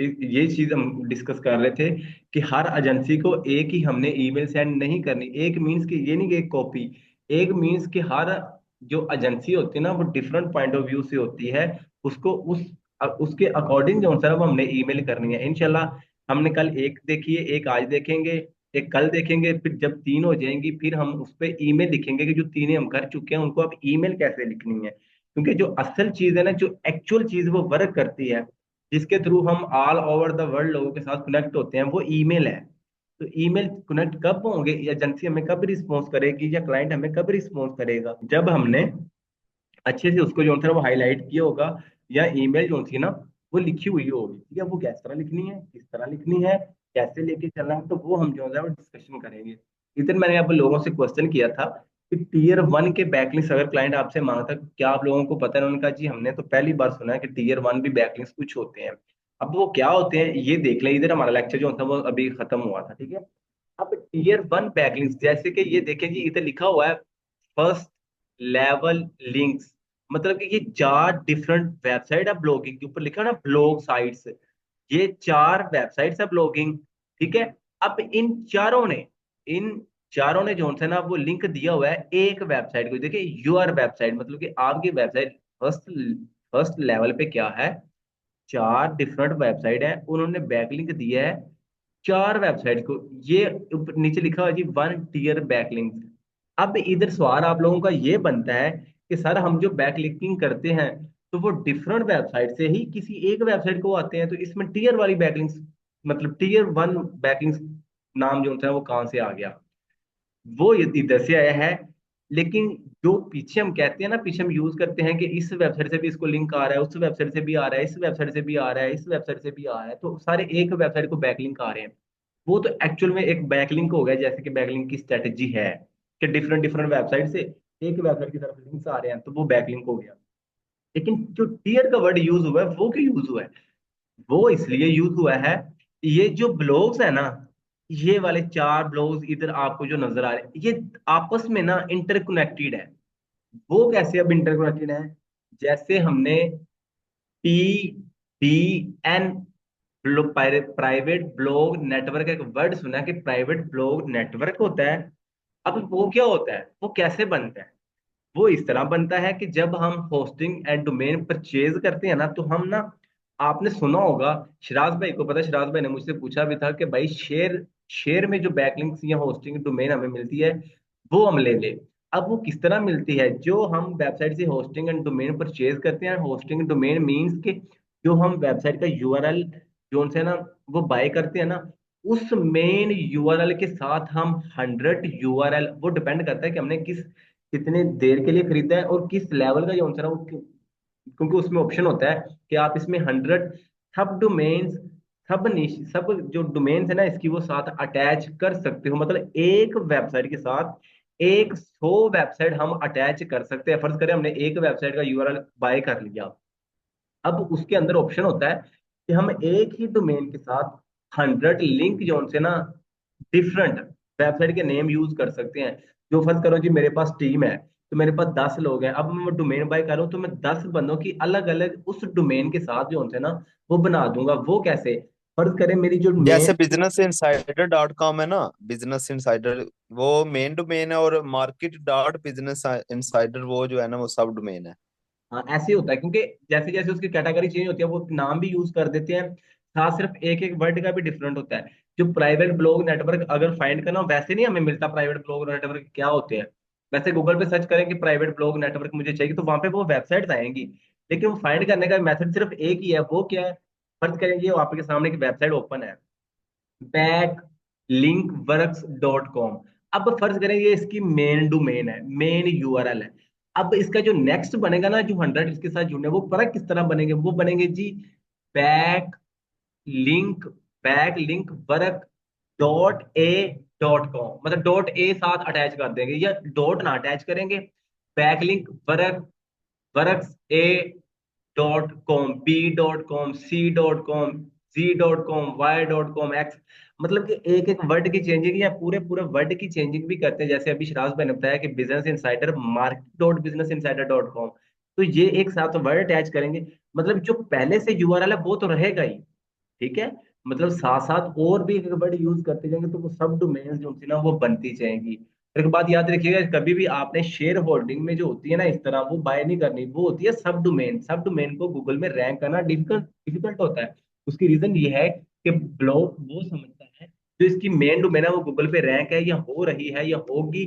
ये चीज हम डिस्कस कर रहे थे कि हर एजेंसी को एक ही हमने ईमेल सेंड नहीं करनी। एक मीन्स कि ये नहीं कि एक कॉपी, एक मीन्स कि हर जो एजेंसी होती है ना वो डिफरेंट पॉइंट ऑफ व्यू से होती है। उसको उसके अकॉर्डिंग जो है वो हमने ईमेल करनी है। इंशाल्लाह हमने कल एक देखी है, एक आज देखेंगे, एक कल देखेंगे, फिर जब तीन हो जाएंगी फिर हम उस पर ईमेल लिखेंगे कि जो तीन हम कर चुके हैं उनको अब ईमेल कैसे लिखनी है। क्योंकि जो असल चीज है ना, जो एक्चुअल चीज वो वर्क करती है, जिसके थ्रू हम ऑल ओवर द वर्ल्ड लोगों के साथ कनेक्ट होते हैं, वो ईमेल है। तो ईमेल कनेक्ट कब होंगे, या एजेंसी हमें कब रिस्पॉन्स करेगी, या क्लाइंट हमें कब रिस्पॉन्स करेगा, जब हमने अच्छे से उसको जो है वो हाईलाइट किया होगा, या ईमेल जो थी ना वो लिखी हुई होगी। ठीक है, वो किस तरह लिखनी है, किस तरह लिखनी है, कैसे लेके चलना है, तो वो हम जो है वो डिस्कशन करेंगे। इधर मैंने आप लोगों से क्वेश्चन किया था कि टीयर 1 के बैकलिंक्स अगर क्लाइंट आपसे मांगता है, क्या आप लोगों को पता है? उन्होंने कहा जी हमने तो पहली बार सुना है कि टीयर 1 भी बैकलिंक्स कुछ होते हैं। अब वो क्या होते हैं ये देख लें। इधर हमारा लेक्चर जो था वो अभी खत्म हुआ था, ठीक है। अब टीयर 1 बैकलिंक्स जैसे कि ये देखें जी, इधर लिखा हुआ है फर्स्ट लेवल लिंक्स। मतलब कि ये चार डिफरेंट वेबसाइट है ब्लॉगिंग के ऊपर, लिखा है ना ब्लॉग साइट्स। ये चार वेबसाइट्स है ब्लॉगिंग, ठीक है। अब इन चारों ने जो है ना वो लिंक दिया हुआ है एक वेबसाइट को। देखिए यूआर वेबसाइट मतलब कि आपकी वेबसाइट फर्स्ट फर्स्ट लेवल पे क्या है, चार डिफरेंट वेबसाइट है, उन्होंने बैकलिंक दिया है चार वेबसाइट को। ये ऊपर नीचे लिखा हुआ है जी 1 टीयर बैकलिंक। अब इधर सवाल आप लोगों का ये बनता है कि सर हम जो बैकलिंकिंग करते हैं तो वो डिफरेंट वेबसाइट से ही किसी एक वेबसाइट को आते हैं, तो इसमें टीयर वाली बैकलिंक्स मतलब टीयर 1 बैकलिंक्स नाम जो होता है वो कहाँ से आ गया? वो इधर से आया है। लेकिन जो पीछे हम कहते हैं ना, पीछे हम यूज करते हैं कि इस वेबसाइट से भी इसको लिंक आ रहा है, उस वेबसाइट से भी आ रहा है, इस वेबसाइट से भी आ रहा है, इस वेबसाइट से भी आ रहा है, तो सारे एक वेबसाइट को बैकलिंक आ रहे हैं। वो तो एक्चुअल में एक बैकलिंक हो गया, जैसे कि बैकलिंक की स्ट्रेटेजी है कि डिफरेंट डिफरेंट वेबसाइट से एक वेबसाइट की तरफ लिंक्स आ रहे हैं, तो वो बैकलिंक हो गया। लेकिन जो टीयर का वर्ड यूज हुआ है वो क्यों यूज हुआ है? वो इसलिए यूज हुआ है, ये जो ब्लॉग्स है ना, ये वाले चार ब्लॉग्स इधर आपको जो नजर आ रहे हैं, ये आपस में ना इंटरकनेक्टेड है। वो कैसे अब इंटरकनेक्टेड है? जैसे हमने PBN प्राइवेट ब्लॉग नेटवर्क एक वर्ड सुना है कि प्राइवेट ब्लॉग नेटवर्क होता है। अब वो क्या होता है, वो कैसे बनता है? वो इस तरह बनता है कि जब हम होस्टिंग एंड डोमेन परचेज करते हैं ना, तो हम ना, आपने सुना होगा, शिराज भाई को पता है, शिराज भाई ने मुझसे पूछा भी था कि भाई शेयर शेयर में जो बैकलिंक्स या होस्टिंग डोमेन हमें मिलती है वो हम ले ले। अब वो किस तरह मिलती है? जो हम वेबसाइट से होस्टिंग एंड डोमेन परचेज करते हैं, होस्टिंग डोमेन मीन्स के जो हम वेबसाइट का यूआरएल जो उनसे ना वो बाय करते हैं ना, उस मेन यूआरएल के साथ हम 100 यूआरएल, वो डिपेंड करता है कि हमने कितने देर के लिए खरीदा है और किस लेवल का जो है ना वो क्योंकि उसमें ऑप्शन होता है कि आप इसमें 100 सब डोमेन्स, सब निश सब जो डोमेन्स है ना इसकी वो साथ अटैच कर सकते हो। मतलब एक वेबसाइट के साथ 100 वेबसाइट हम अटैच कर सकते हैं। फर्ज करें हमने एक वेबसाइट का यूआरएल बाय कर लिया, अब उसके अंदर ऑप्शन होता है कि हम एक ही डोमेन के साथ 100 लिंक जोन से ना डिफरेंट वेबसाइट के नेम यूज कर सकते हैं। जो फर्ज करो जी मेरे पास टीम है, तो मेरे पास 10 लोग हैं, अब मैं डोमेन बाय करूँ तो मैं 10 बंदों की अलग अलग उस डोमेन के साथ जो होते हैं ना वो बना दूंगा। वो कैसे? फर्ज करें मेरी जो जैसे मेन, business insider.com है ना, बिजनेस इनसाइडर वो मेन डोमेन है, और market डॉट बिजनेस इंसाइडर वो जो है ना वो सब डोमेन है। हाँ ऐसे ही होता है, क्योंकि जैसे जैसे उसकी कैटेगरी चेंज होती है वो नाम भी यूज कर देते हैं, साथ सिर्फ एक एक वर्ड का भी डिफरेंट होता है। जो प्राइवेट ब्लॉग नेटवर्क अगर फाइंड करना हो, वैसे नहीं हमें मिलता प्राइवेट ब्लॉग नेटवर्क क्या होते हैं। वैसे गूगल पे सर्च करें कि प्राइवेट ब्लॉग नेटवर्क मुझे चाहिए, तो वहां पे वो वेबसाइट्स आएंगी। लेकिन वो फाइंड करने का मेथड सिर्फ एक ही है, वो क्या है? फर्ज करें ये आपके सामने एक वेबसाइट ओपन है, backlinkworks.com। अब फर्ज करें ये इसकी मेन डोमेन है, मेन यूआरएल है। अब इसका जो नेक्स्ट बनेगा ना, जो 100 इसके साथ जुड़ने, वो पता किस तरह बनेंगे? वो बनेंगे जी बैक लिंक बैकलिंक वर्क.a.com, मतलब डॉट ए साथ अटैच कर देंगे, या डॉट ना अटैच करेंगे। बैकलिंक वर्क ए.com, B.com, C.com, Z.com, Y.com, X। मतलब कि एक एक वर्ड की चेंजिंग या पूरे पूरे वर्ड की चेंजिंग भी करते हैं। जैसे अभी शिराज भाई ने बताया कि बिजनेस इंसाइडर market.businessinsider.com, तो ये एक साथ वर्ड अटैच करेंगे। मतलब जो पहले से यूआरएल है वो तो रहेगा ही, ठीक है। मतलब साथ साथ और भी अगर वर्ड यूज करते जाएंगे तो वो सब डोमेन्स जो होती है ना वो बनती जाएंगी। एक बात याद रखिएगा, कभी भी आपने शेयर होल्डिंग में जो होती है ना इस तरह वो बाय नहीं करनी, वो होती है सब डोमेन। सब डोमेन को गूगल में रैंक करना डिफिकल्ट डिफिकल्ट होता है। उसकी रीजन ये है कि ब्लॉग वो समझता है जो इसकी मेन डोमेन है वो गूगल पे रैंक है या हो रही है या होगी।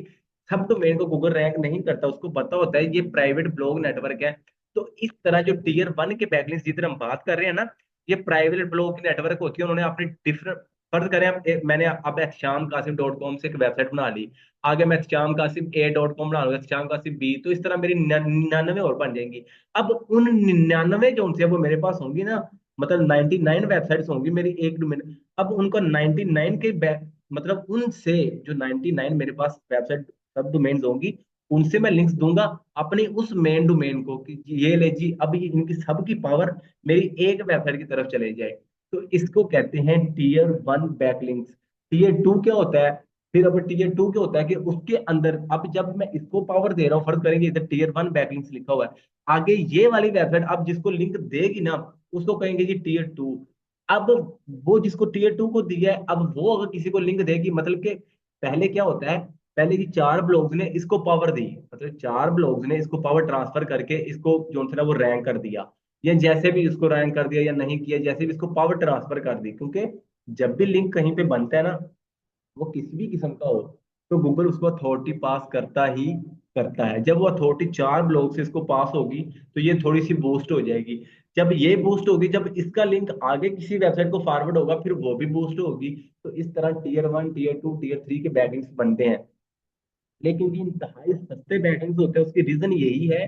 सब डोमेन को गूगल रैंक नहीं करता, उसको पता होता है ये प्राइवेट ब्लॉग नेटवर्क है। तो इस तरह जो टीयर 1 के बैकलिंक्स जिधर हम बात कर रहे हैं ना, ये प्राइवेट ब्लॉग की नेटवर्क होती है। उन्होंने अपनी डिफरेंट, फर्ज करें मैंने अब एहतशाम कासिम.com से एक वेबसाइट बना ली, आगे मैं एहतशाम कासिम.a.com बना लूंगा, एहतशाम कासिम बी, तो इस तरह मेरी 99 और बन जाएंगी। अब उन 99 जो उनसे वो मेरे पास होंगी ना, मतलब 99 वेबसाइट्स होंगी मेरी एक डोमेन। अब उनको 99 के मतलब उनसे जो 99 मेरे पास वेबसाइट सब डोमेन्स होंगी, उनसे मैं लिंक्स दूंगा अपनी उस मेन डोमेन को कि ये ले जी, अब ये इनकी सबकी पावर मेरी एक वेबसाइट की तरफ चले जाए। तो इसको कहते हैं टीयर 1 बैकलिंक्स। टीयर 2 क्या होता है? फिर अब टीयर 2 क्या होता है कि उसके अंदर अब जब मैं इसको पावर दे रहा हूँ, फर्ज करेंगे इधर टीयर 1 बैकलिंक्स लिखा हुआ है, आगे ये वाली वेबसाइट अब जिसको लिंक देगी ना उसको कहेंगे जी टीयर 2। अब वो जिसको टीयर 2 को दिया है, अब वो अगर किसी को लिंक देगी, मतलब कि पहले क्या होता है, पहले जी 4 ब्लॉग्स ने इसको पावर दी, मतलब 4 ब्लॉग्स ने इसको पावर ट्रांसफर करके इसको जो है ना वो रैंक कर दिया, या जैसे भी इसको रैंक कर दिया या नहीं किया, जैसे भी इसको पावर ट्रांसफर कर दी। क्योंकि जब भी लिंक कहीं पे बनता है ना, वो किसी भी किस्म का हो, तो गूगल उसको अथॉरिटी पास करता ही करता है। जब वो अथॉरिटी 4 ब्लॉक से इसको पास होगी तो ये थोड़ी सी बूस्ट हो जाएगी। जब ये बूस्ट होगी, जब इसका लिंक आगे किसी वेबसाइट को फॉरवर्ड होगा, फिर वो भी बूस्ट होगी। तो इस तरह टीयर 1 टीयर 2 टीयर 3 के बैकलिंक्स बनते हैं। लेकिन ये इंतहाई सस्ते बैकलिंक्स होते हैं, उसकी रीजन यही है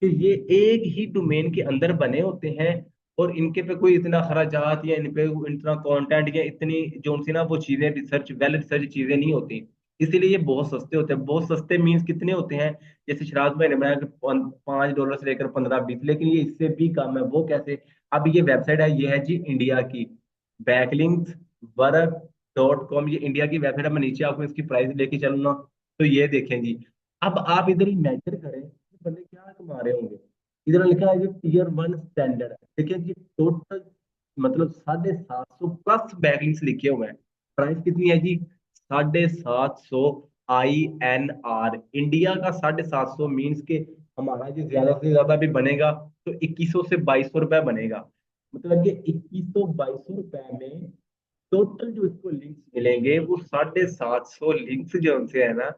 कि ये एक ही डोमेन के अंदर बने होते हैं, और इनके पे कोई इतना खराजात या इन पे इतना कंटेंट या इतनी जो सी ना वो चीजें रिसर्च वेल रिसर्च चीजें नहीं होती। इसीलिए ये बहुत सस्ते होते हैं। बहुत सस्ते मीन्स कितने होते हैं? जैसे शराज भाई ने बनाया कि $5 से लेकर 15-20, लेकिन ये इससे भी कम है। वो कैसे? अब ये वेबसाइट है, ये है जी इंडिया की बैकलिंक्स वर्क.com, ये इंडिया की वेबसाइट है। मैं नीचे आपको इसकी प्राइस लेके चलूंगा तो ये देखें जी। अब आप इधर ही मेजर करें कि बंदे क्या कमा रहे होंगे। इधर लिखा है जी टीयर 1 स्टैंडर्ड, देखिए जी टोटल मतलब 750 बैकलिंक्स लिखे हुए हैं। प्राइस कितनी है जी? 750 INR। इंडिया का 750 मीन्स के हमारा जो ज्यादा से ज्यादा भी बनेगा तो 2100 से 2200 रुपए बनेगा। मतलब ये 2100 2200 रुपए में टोटल जो इसको लिंक्स मिलेंगे वो 750 लिंक्स जो उनसे है ना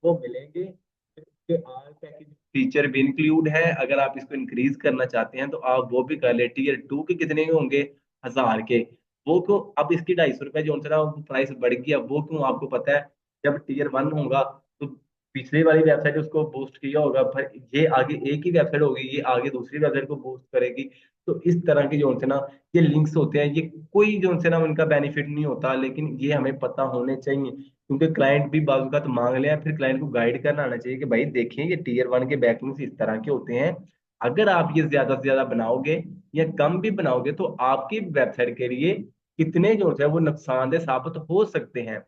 वो मिलेंगे। इसके आल पैकेज फीचर भी इंक्लूड है। अगर आप इसको इंक्रीज करना चाहते हैं तो आप वो भी कर ले। टीयर 2 के कितने के होंगे? 1000 के। वो क्यों? अब इसकी 250 रुपए जो उनसे ना प्राइस बढ़ गया, वो क्यों आपको पता है? जब टीयर 1 होगा तो पिछली वाली वेबसाइट उसको बूस्ट किया होगा, फिर ये आगे एक ही वेबसाइट होगी, ये आगे दूसरी वेबसाइट को बूस्ट करेगी। तो इस तरह के जो उनसे ना ये लिंक्स होते हैं, ये कोई जो उनसे ना उनका बेनिफिट नहीं होता, लेकिन ये हमें पता होने चाहिए। क्योंकि क्लाइंट भी बाजू का तो मांग ले, फिर क्लाइंट को गाइड करना आना चाहिए कि भाई देखिए ये टीयर 1 के बैकलिंक्स इस तरह के होते हैं। अगर आप ये ज्यादा से ज्यादा बनाओगे या कम भी बनाओगे तो आपकी वेबसाइट के लिए कितने जो है वो नुकसानदेह साबित हो सकते हैं।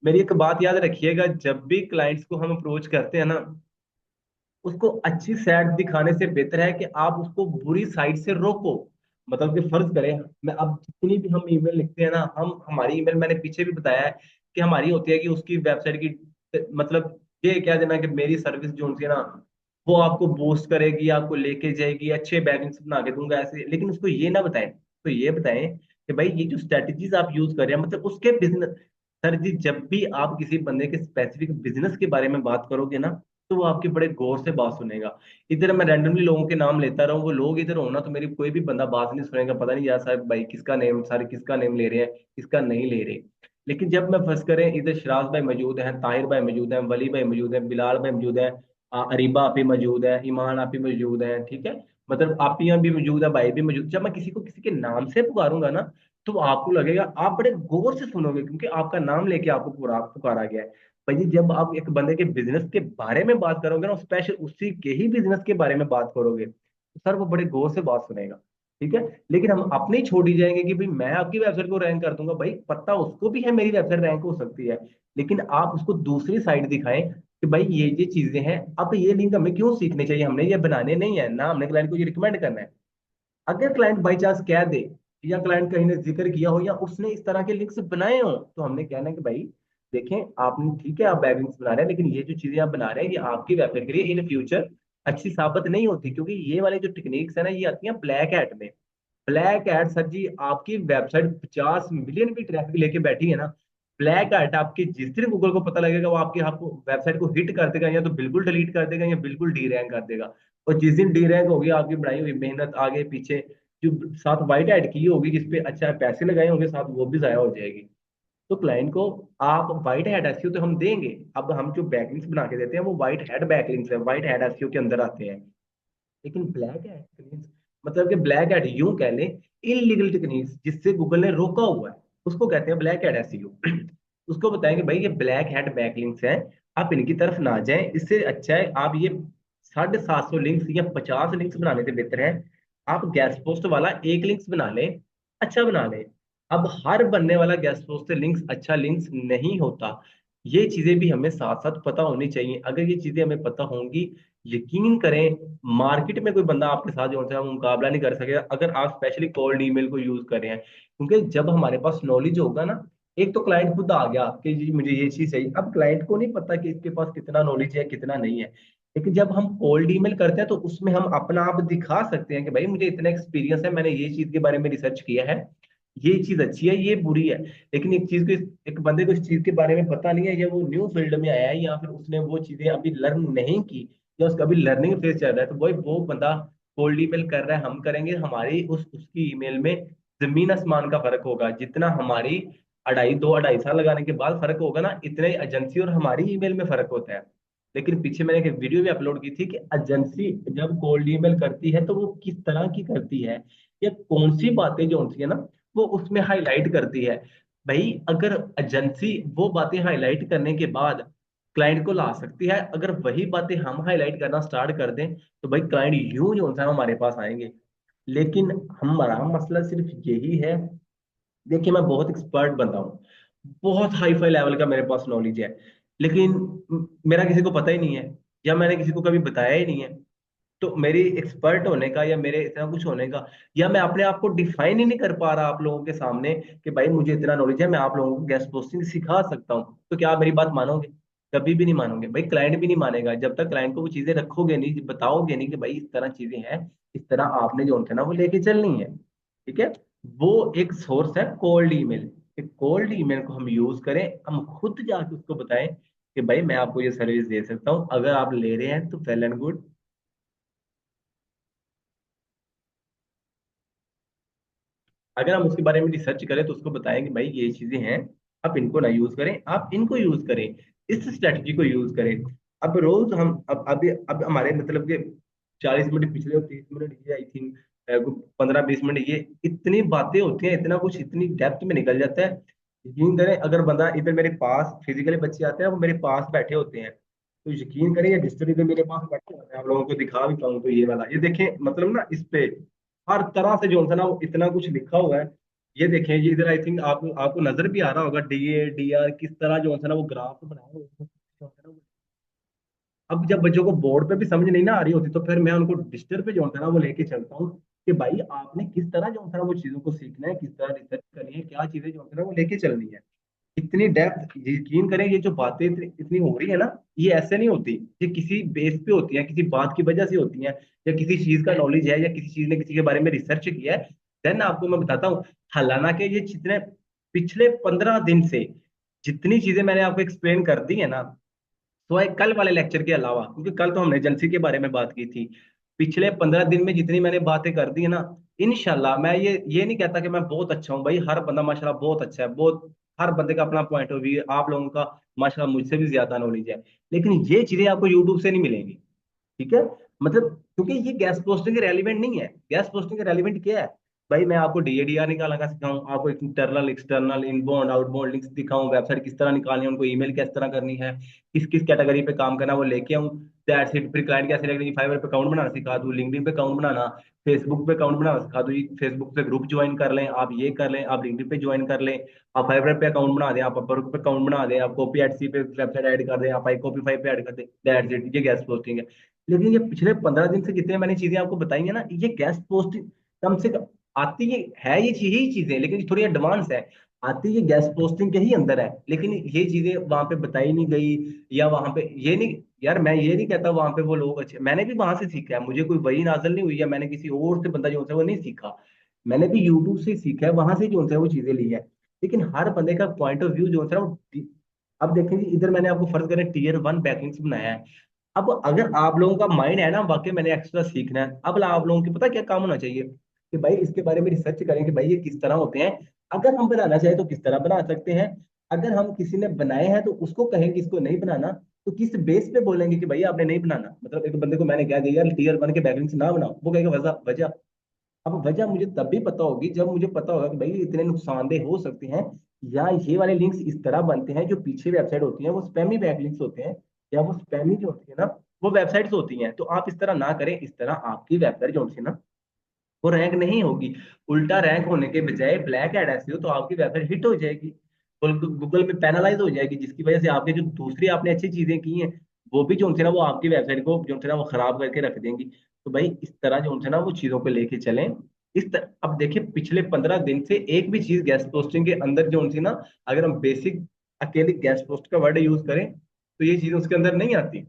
मेरी एक बात याद रखिएगा, जब भी क्लाइंट्स को हम अप्रोच करते हैं ना, उसको अच्छी साइड दिखाने से बेहतर है कि आप उसको बुरी साइड से रोको। मतलब कि फर्ज करें, मैं अब जितनी भी हम ईमेल लिखते हैं ना, हम हमारी ईमेल मैंने पीछे भी बताया है कि हमारी होती है कि उसकी वेबसाइट की मतलब ये क्या देना कि मेरी सर्विस जो होती है ना वो आपको बूस्ट करेगी, आपको लेके जाएगी, अच्छे बैलेंस बना के दूंगा ऐसे। लेकिन उसको ये ना बताएं, तो ये बताएं कि भाई ये जो स्ट्रेटजीज आप यूज कर रहे हैं मतलब उसके बिजनेस। सर जी जब भी आप किसी बंदे के स्पेसिफिक बिजनेस के बारे में बात करोगे ना, तो वो आपकी बड़े गौर से बात सुनेगा। इधर मैं रैंडमली लोगों के नाम लेता रहूं, वो लोग इधर हो ना तो मेरी कोई भी बंदा बात नहीं सुनेगा, पता नहीं यार साहब भाई किसका नेम, सारे किसका नेम ले रहे हैं, किसका नहीं ले रहे। लेकिन जब मैं फर्ज करें इधर शराज भाई मौजूद हैं, ताहिर भाई मौजूद हैं, वली भाई मौजूद हैं, बिलाल भाई मौजूद हैं, अरीबा आप ही मौजूद है, ईमान आप ही मौजूद हैं, ठीक है, मतलब आपियां भी मौजूद है, भाई भी मौजूद। जब मैं किसी को किसी के नाम से पुकारूंगा ना तो आपको लगेगा, आप बड़े गौर से सुनोगे क्योंकि आपका नाम लेके आपको पुकारा गया है। भाई जी जब आप एक बंदे के बिजनेस के बारे में बात करोगे ना, स्पेशल उसी के ही बिजनेस के बारे में बात करोगे, तो सर वो बड़े गौर से बात सुनेगा। ठीक है। लेकिन हम अपने ही छोड़ ही जाएंगे कि भाई मैं आपकी वेबसाइट को रैंक कर दूंगा, भाई पता उसको भी है मेरी वेबसाइट रैंक हो सकती है, लेकिन आप उसको दूसरी साइड दिखाएं कि भाई ये चीजें हैं। अब ये लिंक हमें क्यों सीखने चाहिए? हमने ये बनाने नहीं है ना, हमने क्लाइंट को ये रिकमेंड करना है। अगर क्लाइंट बाई चांस कह दे या क्लाइंट कहीं ने जिक्र किया हो या उसने इस तरह के लिंक्स बनाए हो, तो हमने कहना है कि भाई देखें, आपने ठीक है आप बैकलिंक्स बना रहे हैं, लेकिन ये जो चीजें आप बना रहे हैं ये आपकी वेबसाइट के लिए इन फ्यूचर अच्छी साबित नहीं होती, क्योंकि ये वाले जो टेक्निक्स है ना ये आती हैं ब्लैक हैट में। ब्लैक एड सर जी, आपकी वेबसाइट 50 मिलियन भी ट्रैफिक लेके बैठी है ना, ब्लैक एड आपकी जिस दिन गूगल को पता लगेगा वो आपकी आपको वेबसाइट को हिट कर देगा, या तो बिल्कुल डिलीट कर देगा या बिल्कुल डी रैंक कर देगा। और जिस दिन डी रैंक होगी, आपकी बनाई हुई मेहनत आगे पीछे जो साथ वाइट ऐड की होगी, जिसपे अच्छा पैसे लगाए होंगे साथ, वो भी जाया हो जाएगी। तो क्लाइंट को आप वाइट हैट एसईओ तो हम देंगे, अब हम जो बैकलिंक्स बना के देते हैं वो वाइट हैट बैकलिंक्स है, वाइट हैट एसईओ के अंदर आते हैं। लेकिन ब्लैक हैट टेक्निक्स, मतलब कि ब्लैक हैट यूं कह लें, इलीगल टेक्निक्स जिससे गूगल ने रोका हुआ है, उसको कहते हैं ब्लैक हैट एसईओ। उसको बताएंगे भाई ये ब्लैक हैट बैकलिंक्स हैं, आप इनकी तरफ ना जाएं, इससे अच्छा है आप ये 750 लिंक्स या 50 लिंक्स बनाने से बेहतर है आप गेस्ट पोस्ट वाला एक लिंक्स बना लें, अच्छा बना लें। अब हर बनने वाला गेस्ट पोस्ट से लिंक्स अच्छा लिंक्स नहीं होता, ये चीजें भी हमें साथ साथ पता होनी चाहिए। अगर ये चीजें हमें पता होंगी, यकीन करें, मार्केट में कोई बंदा आपके साथ जो होता है वो मुकाबला नहीं कर सकेगा, अगर आप स्पेशली कोल्ड ईमेल को यूज कर रहे हैं। क्योंकि जब हमारे पास नॉलेज होगा ना, एक तो क्लाइंट खुद आ गया कि जी मुझे ये चीज चाहिए, अब क्लाइंट को नहीं पता कि इसके पास कितना नॉलेज है कितना नहीं है, लेकिन जब हम कोल्ड ईमेल करते हैं तो उसमें हम अपना आप दिखा सकते हैं कि भाई मुझे इतना एक्सपीरियंस है, मैंने ये चीज के बारे में रिसर्च किया है, ये चीज अच्छी है ये बुरी है। लेकिन एक चीज को एक बंदे को इस चीज के बारे में पता नहीं है, या वो न्यू फील्ड में आया है, या फिर उसने वो चीजें अभी लर्न नहीं की, या उसका अभी लर्निंग फेज चल रहा है, तो वो बंदा कोल्ड ईमेल कर रहा है, हम करेंगे, हमारी उसकी ईमेल में जमीन आसमान का फर्क होगा। जितना हमारी 2.5 साल लगाने के बाद फर्क होगा ना, इतने एजेंसी और हमारी ईमेल में फर्क होता है। लेकिन पीछे मैंने एक वीडियो भी अपलोड की थी कि एजेंसी जब कोल्ड ईमेल करती है तो वो किस तरह की करती है, या कौन सी बातें जो होती है ना वो उसमें हाईलाइट करती है। भाई अगर एजेंसी वो बातें हाईलाइट करने के बाद क्लाइंट को ला सकती है, अगर वही बातें हम हाईलाइट करना स्टार्ट कर दें, तो भाई क्लाइंट यूं जो होता है हमारे पास आएंगे। लेकिन हमारा मसला सिर्फ यही है, देखिए मैं बहुत एक्सपर्ट बंदा हूँ, बहुत हाई फाई लेवल का मेरे पास नॉलेज है, लेकिन मेरा किसी को पता ही नहीं है, या मैंने किसी को कभी बताया ही नहीं है। तो मेरी एक्सपर्ट होने का या मेरे इतना कुछ होने का, या मैं अपने आप को डिफाइन ही नहीं कर पा रहा आप लोगों के सामने कि भाई मुझे इतना नॉलेज है, मैं आप लोगों को गेस्ट पोस्टिंग सिखा सकता हूँ, तो क्या आप मेरी बात मानोगे? कभी भी नहीं मानोगे भाई, क्लाइंट भी नहीं मानेगा जब तक क्लाइंट को वो चीजें रखोगे नहीं, बताओगे नहीं कि भाई इस तरह चीजें हैं, इस तरह आपने जो उनसे ना वो लेके चलनी है। ठीक है, वो एक सोर्स है कोल्ड ईमेल, कोल्ड ईमेल को हम यूज करें, हम खुद जाके उसको बताएं कि भाई मैं आपको ये सर्विस दे सकता हूँ, अगर आप ले रहे हैं तो वेल एंड गुड। अगर हम उसके बारे में रिसर्च करें तो उसको बताएं कि भाई ये चीजें हैं, आप इनको ना यूज करें, आप इनको यूज करें, इस स्ट्रेटजी को यूज करें। अब रोज हम अब हमारे मतलब के 40 मिनट पिछले और 30 मिनट ये आई थिंक 15-20 मिनट ये इतनी बातें होती हैं, इतना कुछ इतनी डेप्थ में निकल जाता है। यकीन करें अगर बंदा इधर मेरे पास फिजिकली बच्चे आते हैं वो मेरे पास बैठे होते हैं, तो यकीन करें ये डिजिटल इधर मेरे पास बैठे होते हैं, आप लोगों को दिखा भी पाऊँ तो ये वाला ये देखें, मतलब ना इस पे हर तरह से जो है ना वो इतना कुछ लिखा हुआ है। ये देखें, ये इधर आई थिंक आपको आपको नजर भी आ रहा होगा, डीए डीआर किस तरह जो है ना वो ग्राफ बनाया हुआ है, जो है ना अब जब बच्चों को बोर्ड पे भी समझ नहीं ना आ रही होती, तो फिर मैं उनको डिजिटल पे जो है ना वो लेके चलता हूँ कि भाई आपने किस तरह जो है ना वो चीजों को सीखना है, किस तरह रिसर्च करनी है, क्या चीजें जो है ना वो लेके चलनी है। इतनी डेप्थ, यकीन करें ये जो बातें इतनी हो रही है ना, ये ऐसे नहीं होती, ये किसी बेस पे होती है, किसी बात की वजह से होती है, या किसी चीज का नॉलेज है, या किसी चीज ने किसी के बारे में रिसर्च किया है, देन आपको मैं बताता हूँ। हालांकि ये जितने पिछले 15 दिन से जितनी चीजें मैंने आपको एक्सप्लेन कर दी है ना, तो एक कल वाले लेक्चर के अलावा, क्योंकि कल तो हमने एजेंसी के बारे में बात की थी, पिछले 15 दिन में जितनी मैंने बातें कर दी है ना, इनशाला मैं ये नहीं कहता कि मैं बहुत अच्छा हूँ भाई, हर बंदा माशाल्लाह बहुत अच्छा है, बहुत हर बंदे का अपना पॉइंट ऑफ व्यू है, आप लोगों का माशाल्लाह मुझसे भी ज्यादा नॉलेज है, लेकिन ये चीजें आपको यूट्यूब से नहीं मिलेंगी। ठीक है, मतलब क्योंकि ये गैस पोस्टिंग के रेलिवेंट नहीं है, गैस पोस्टिंग के रेलिवेंट क्या है? भाई मैं आपको डीएडीआर निकालना का सिखाऊं, आपको internal external inbound outbound links दिखाऊं, वेबसाइट किस तरह निकालनी है, उनको ईमेल किस तरह करनी है, किस किस कैटेगरी पे काम करना है वो लेके आऊं, दैट्स इट। फिर क्लाइंट कैसे लगेगी, फाइवर पे अकाउंट बनाना सिखा दूं, लिंक्डइन पे अकाउंट बनाना, फेसबुक पे अकाउंट बनाना सिखा दूं, फेसबुक से ग्रुप ज्वाइन कर लें, आप ये कर लें, आप लिंक्डइन पे ज्वाइन कर लें, आप फाइवर पे अकाउंट बना दें, आप अपवर्क पे अकाउंट बना दें, आप कॉपी एट सी पे वेबसाइट ऐड कर दें, आप आई कॉपी फाइव पे ऐड कर दें, दैट्स इट, ये गैस पोस्टिंग है। लेकिन ये पिछले 15 दिन से जितने मैंने चीजें आपको बताई है ना, ये गेस्ट पोस्टिंग कम से कम आती है ये यही चीजें, लेकिन ये थोड़ी एडवांस है। आती ये गेस्ट पोस्टिंग के ही अंदर है, लेकिन ये चीजें वहां पे बताई नहीं गई, या वहां पे ये नहीं। यार मैं ये नहीं कहता वहां पे वो लोग अच्छे, मैंने भी वहां से सीखा है, मुझे कोई वही नाजल नहीं हुई, या मैंने किसी और से बंदा जो है वो नहीं सीखा। मैंने भी यूट्यूब से सीखा है, वहां से जो है वो चीजें ली है। लेकिन हर बंदे का पॉइंट ऑफ व्यू जो है ना अब देखें जी, इधर मैंने आपको फर्ज करें टीयर 1 बैकलिंक्स बनाया है। अब अगर आप लोगों का माइंड है ना वाकई मैंने एक्स्ट्रा सीखना है, अब आप लोगों की पता क्या काम होना चाहिए कि भाई इसके बारे में रिसर्च करें कि भाई ये किस तरह होते हैं। अगर हम बनाना चाहें तो किस तरह बना सकते हैं। अगर हम किसी ने बनाए हैं तो उसको कहेंगे इसको नहीं बनाना, तो किस बेस पे बोलेंगे कि भाई आपने नहीं बनाना। मतलब एक बंदे को मैंने कह दिया यार टीयर 1 के बैकलिंक्स ना बनाओ, वो कहेगा वजह वजह। अब वजह मुझे तब भी पता होगी जब मुझे पता होगा कि भाई ये इतने नुकसानदेह हो सकते हैं, या ये वाले लिंक्स इस तरह बनते हैं, जो पीछे वेबसाइट होती है वो स्पैमी बैकलिंक्स होते हैं, या वो स्पैमी जो होती है ना वो वेबसाइट्स होती हैं। तो आप इस तरह ना करें, इस तरह आपकी वेबसाइट जो होती है ना वो रैंक नहीं होगी। उल्टा रैंक होने के बजाय ब्लैक एड ऐसे हो तो आपकी वेबसाइट हिट हो जाएगी, गूगल में पैनलाइज हो जाएगी, जिसकी वजह से आपके जो दूसरी आपने अच्छी चीजें की हैं वो भी जो उनसे ना वो आपकी वेबसाइट को जो उनसे ना वो खराब करके रख देंगी। तो भाई इस तरह जो उनसे ना वो चीजों को लेके चलें। अब देखिए पिछले 15 दिन से एक भी चीज गेस्ट पोस्टिंग के अंदर जो उनसे ना, अगर हम बेसिक अकेले गेस्ट पोस्ट का वर्ड यूज करें तो ये चीज उसके अंदर नहीं आती।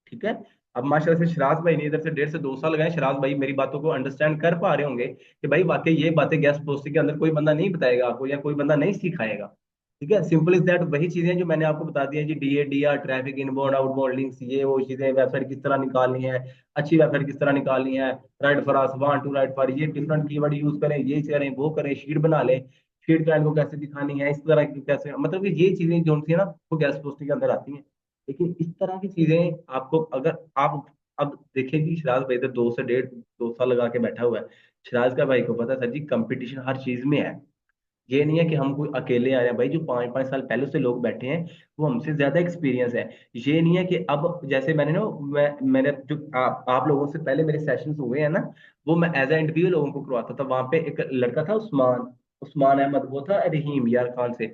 ठीक है। अब माशाल्लाह से शराज भाई ने इधर से 1.5 से 2 साल लगाए, शराज भाई मेरी बातों को अंडरस्टैंड कर पा रहे होंगे कि भाई वाकई ये बातें गेस्ट पोस्टिंग के अंदर कोई बंदा नहीं बताएगा आपको, या कोई बंदा नहीं सिखाएगा। ठीक है, सिंपल इज दैट, वही चीजें जो मैंने आपको बता दी हैं जी, DA, DR, traffic, inbound outbound links, ये वो चीजें, वेबसाइट किस तरह निकालनी है, अच्छी वेबसाइट किस तरह निकालनी है, write for us, want to write for, ये डिफरेंट कीवर्ड यूज करें, ये करें वो करें, शीट बना लें, शीट क्लाइंट को कैसे दिखानी है, इस तरह की कैसे, मतलब कि ये चीजें जो होती है ना वो गेस्ट पोस्टिंग के अंदर आती हैं। लेकिन इस तरह की चीजें आपको अगर आप अब देखेंगे, शिराज भाई इधर 2 से 1.5 2 साल लगा के बैठा हुआ है। शिराज का भाई को पता है सर जी कंपटीशन हर चीज में है। ये नहीं है कि हम कोई अकेले आ रहे हैं भाई, जो 5 5 साल पहले से लोग बैठे हैं वो हमसे ज्यादा एक्सपीरियंस है। ये नहीं है कि अब जैसे मैंने ना मैंने जो आप लोगों से पहले मेरे सेशंस हुए हैं ना, वो मैं एज ए इंटरव्यू लोगों को करवाता था। वहां पे एक लड़का था उस्मान, उस्मान अहमद, वो था रहीम यार खान से।